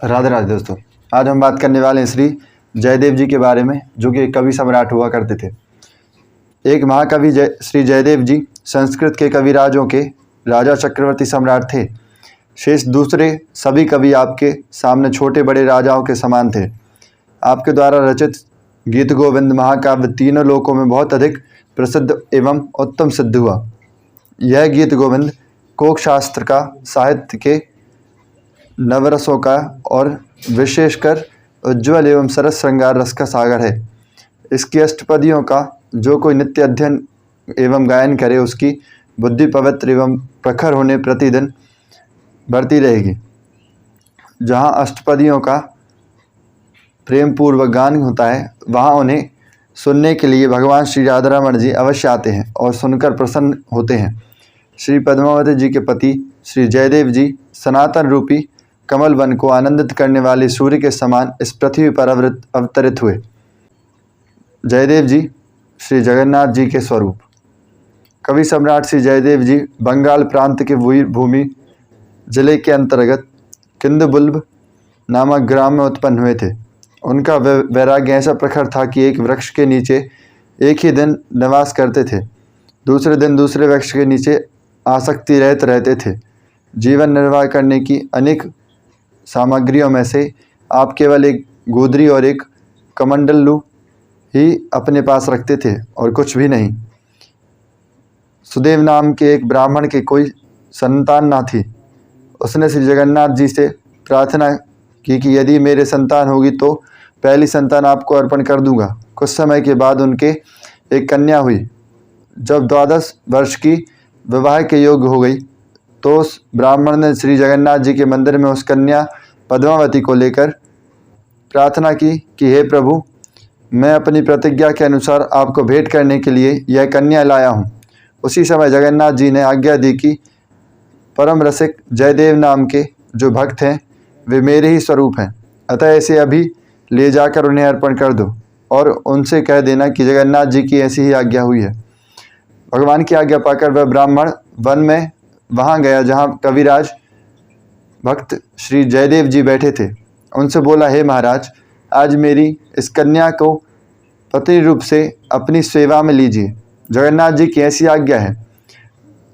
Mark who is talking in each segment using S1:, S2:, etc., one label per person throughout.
S1: राधे राधे दोस्तों। आज हम बात करने वाले हैं श्री जयदेव जी के बारे में, जो कि कवि सम्राट हुआ करते थे। एक महाकवि श्री जयदेव जी संस्कृत के कविराजों के राजा चक्रवर्ती सम्राट थे। शेष दूसरे सभी कवि आपके सामने छोटे बड़े राजाओं के समान थे। आपके द्वारा रचित गीत गोविंद महाकाव्य तीनों लोकों में बहुत अधिक प्रसिद्ध एवं उत्तम सिद्ध हुआ। यह गीत गोविंद कोक शास्त्र का, साहित्य के नवरसों का और विशेषकर उज्ज्वल एवं सरस श्रृंगार रस का सागर है। इसकी अष्टपदियों का जो कोई नित्य अध्ययन एवं गायन करे, उसकी बुद्धि पवित्र एवं प्रखर होने प्रतिदिन बढ़ती रहेगी। जहाँ अष्टपदियों का प्रेम पूर्वक गान होता है, वहाँ उन्हें सुनने के लिए भगवान श्री राधारमण जी अवश्य आते हैं और सुनकर प्रसन्न होते हैं। श्री पद्मावती जी के पति श्री जयदेव जी सनातन रूपी कमल वन को आनंदित करने वाले सूर्य के समान इस पृथ्वी पर अवतरित हुए। जयदेव जी श्री जगन्नाथ जी के स्वरूप। कवि सम्राट श्री जयदेव जी बंगाल प्रांत के भूमि जिले के अंतर्गत किंदबुल्ब नामक ग्राम में उत्पन्न हुए थे। उनका वैराग्य ऐसा प्रखर था कि एक वृक्ष के नीचे एक ही दिन निवास करते थे, दूसरे दिन दूसरे वृक्ष के नीचे आसक्ति रहित रहते थे। जीवन निर्वाह करने की अनेक सामग्रियों में से आप केवल एक गोदरी और एक कमंडलू ही अपने पास रखते थे और कुछ भी नहीं। सुदेव नाम के एक ब्राह्मण के कोई संतान ना थी। उसने श्री जगन्नाथ जी से प्रार्थना की कि यदि मेरे संतान होगी तो पहली संतान आपको अर्पण कर दूंगा। कुछ समय के बाद उनके एक कन्या हुई। जब 12 वर्ष की विवाह के योग्य हो गई तो उस ब्राह्मण ने श्री जगन्नाथ जी के मंदिर में उस कन्या पद्मावती को लेकर प्रार्थना की कि हे प्रभु, मैं अपनी प्रतिज्ञा के अनुसार आपको भेंट करने के लिए यह कन्या लाया हूँ। उसी समय जगन्नाथ जी ने आज्ञा दी कि परम रसिक जयदेव नाम के जो भक्त हैं वे मेरे ही स्वरूप हैं, अतः इसे अभी ले जाकर उन्हें अर्पण कर दो और उनसे कह देना कि जगन्नाथ जी की ऐसी ही आज्ञा हुई है। भगवान की आज्ञा पाकर वह ब्राह्मण वन में वहाँ गया जहाँ कविराज भक्त श्री जयदेव जी बैठे थे। उनसे बोला, हे महाराज, आज मेरी इस कन्या को पत्नी रूप से अपनी सेवा में लीजिए, जगन्नाथ जी की ऐसी आज्ञा है।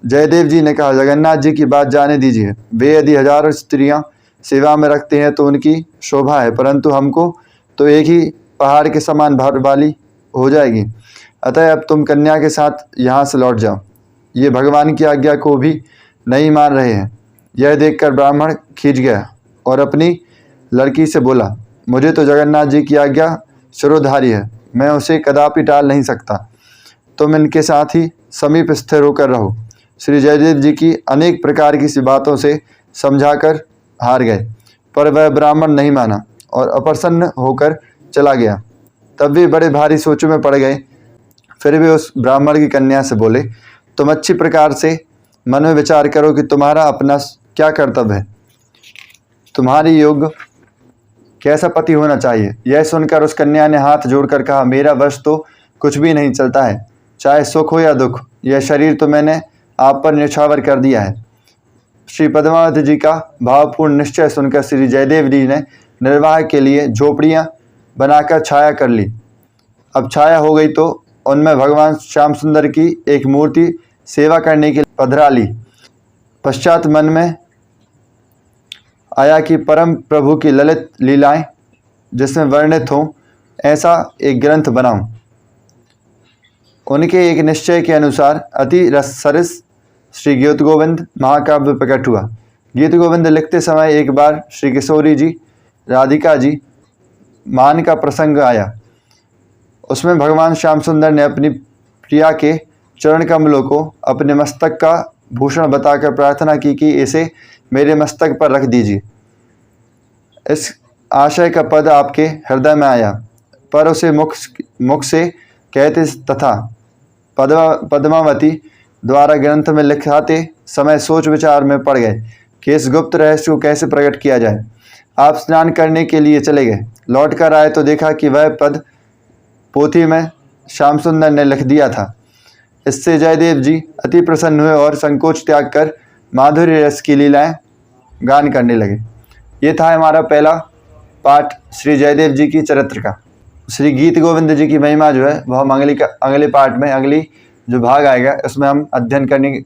S1: जयदेव जी ने कहा, जगन्नाथ जी की बात जाने दीजिए। वे यदि हजारों स्त्रियां सेवा में रखते हैं तो उनकी शोभा है, परंतु हमको तो एक ही पहाड़ के समान भार वाली हो जाएगी। अतः अब तुम कन्या के साथ यहाँ से लौट जाओ। ये भगवान की आज्ञा को भी नहीं मान रहे हैं। यह देखकर ब्राह्मण खींच गया और अपनी लड़की से बोला, मुझे तो जगन्नाथ जी की आज्ञा शिरोधारी है, मैं उसे कदापि टाल नहीं सकता। तुम इनके साथ ही समीप स्थिर होकर रहो। श्री जयदेव जी की अनेक प्रकार की सी बातों से समझाकर हार गए, पर वह ब्राह्मण नहीं माना और अप्रसन्न होकर चला गया। तब वे बड़े भारी सोचों में पड़ गए। फिर वे उस ब्राह्मण की कन्या से बोले, तुम अच्छी प्रकार से मन में विचार करो कि तुम्हारा अपना क्या कर्तव्य है, तुम्हारी योग्य कैसा पति होना चाहिए। यह सुनकर उस कन्या ने हाथ जोड़कर कहा, मेरा वश तो कुछ भी नहीं चलता है, चाहे सुख हो या दुख, यह शरीर तो मैंने आप पर न्यौछावर कर दिया है। श्री पद्मावती जी का भावपूर्ण निश्चय सुनकर श्री जयदेव जी ने निर्वाह के लिए झोपड़ियाँ बनाकर छाया कर ली। अब छाया हो गई तो उनमें भगवान श्याम सुंदर की एक मूर्ति सेवा करने के लिए पधरा ली। पश्चात मन में आया कि परम प्रभु की ललित लीलाएं जिसमें वर्णित हों ऐसा एक ग्रंथ बनाऊं। उनके एक निश्चय के अनुसार अति रससरिस श्री गीत गोविंद महाकाव्य प्रकट हुआ। गीत गोविंद लिखते समय एक बार श्री किशोरी जी, राधिका जी, मान का प्रसंग आया। उसमें भगवान श्याम सुंदर ने अपनी प्रिया के चरण कमलों को अपने मस्तक का भूषण बताकर प्रार्थना की कि इसे मेरे मस्तक पर रख दीजिए। इस आशय का पद आपके हृदय में आया, पर उसे मुख से कहते तथा पद्मावती द्वारा ग्रंथ में लिखाते समय सोच विचार में पड़ गए कि इस गुप्त रहस्य को कैसे प्रकट किया जाए। आप स्नान करने के लिए चले गए। लौट कर आए तो देखा कि वह पद पोथी में श्याम सुंदर ने लिख दिया था। इससे जयदेव जी अति प्रसन्न हुए और संकोच त्याग कर माधुर्य रस की लीलाएं गान करने लगे। ये था हमारा पहला पाठ श्री जयदेव जी की चरित्र का। श्री गीत गोविंद जी की महिमा जो है वह हम अगले पाठ में, अगली जो भाग आएगा उसमें हम अध्ययन करेंगे।